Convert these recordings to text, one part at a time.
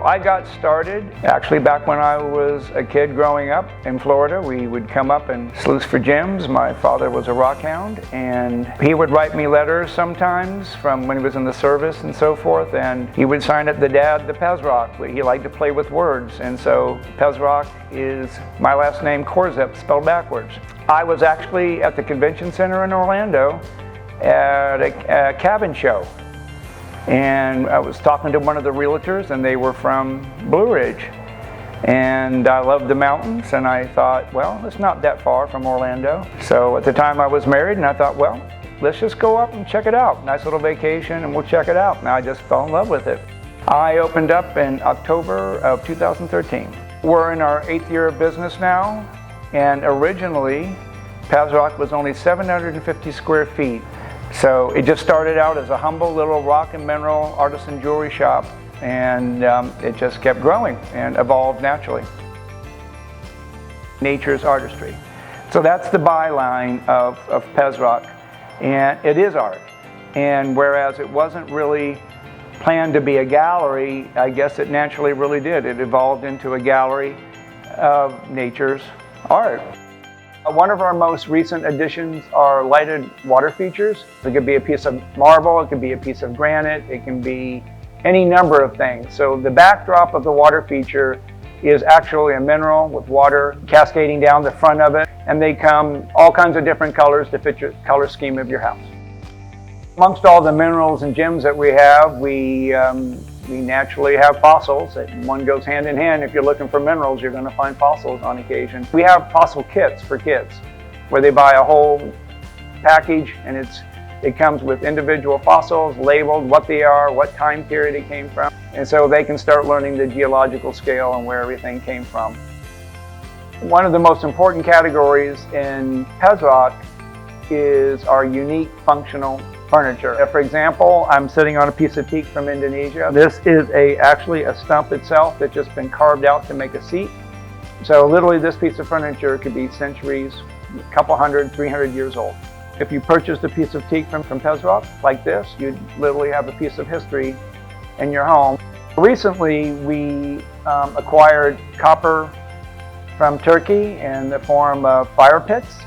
I got started actually back when I was a kid growing up in Florida. We would come up and sleuth for gems. My father was a rock hound, and he would write me letters sometimes from when he was in the service and so forth, and he would sign it the dad, the Pezrok. He liked to play with words, and so Pezrok is my last name, Korzep, spelled backwards. I was actually at the convention center in Orlando at a cabin show. And I was talking to one of the realtors, and they were from Blue Ridge. And I loved the mountains, and I thought, well, it's not that far from Orlando. So at the time I was married, and I thought, well, let's just go up and check it out. Nice little vacation, and we'll check it out. And I just fell in love with it. I opened up in October of 2013. We're in our 8th year of business now, and originally, Pezrok was only 750 square feet. So it just started out as a humble little rock and mineral artisan jewelry shop, and it just kept growing and evolved naturally. Nature's artistry. So that's the byline of Pezrok, and it is art. And whereas it wasn't really planned to be a gallery, I guess it naturally really did. It evolved into a gallery of nature's art. One of our most recent additions are lighted water features. It could be a piece of marble, it could be a piece of granite, it can be any number of things. So the backdrop of the water feature is actually a mineral with water cascading down the front of it, and they come all kinds of different colors to fit your color scheme of your house. Amongst all the minerals and gems that we have, we naturally have fossils. One goes hand in hand. If you're looking for minerals, you're going to find fossils on occasion. We have fossil kits for kids where they buy a whole package, and it comes with individual fossils labeled what they are, what time period it came from, and so they can start learning the geological scale and where everything came from. One of the most important categories in Pezrok is our unique functional furniture. For example, I'm sitting on a piece of teak from Indonesia. This is actually a stump itself that's just been carved out to make a seat. So literally this piece of furniture could be centuries, a couple hundred, 300 years old. If you purchased a piece of teak from Pezrok like this, you'd literally have a piece of history in your home. Recently, we acquired copper from Turkey in the form of fire pits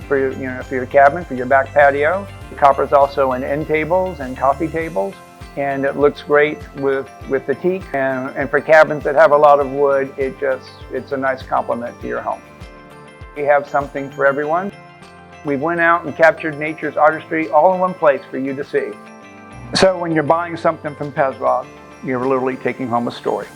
for your cabin, for your back patio. The copper is also in end tables and coffee tables, and it looks great with the teak. And for cabins that have a lot of wood, it's a nice complement to your home. We have something for everyone. We went out and captured nature's artistry all in one place for you to see. So when you're buying something from Pezrok, you're literally taking home a story.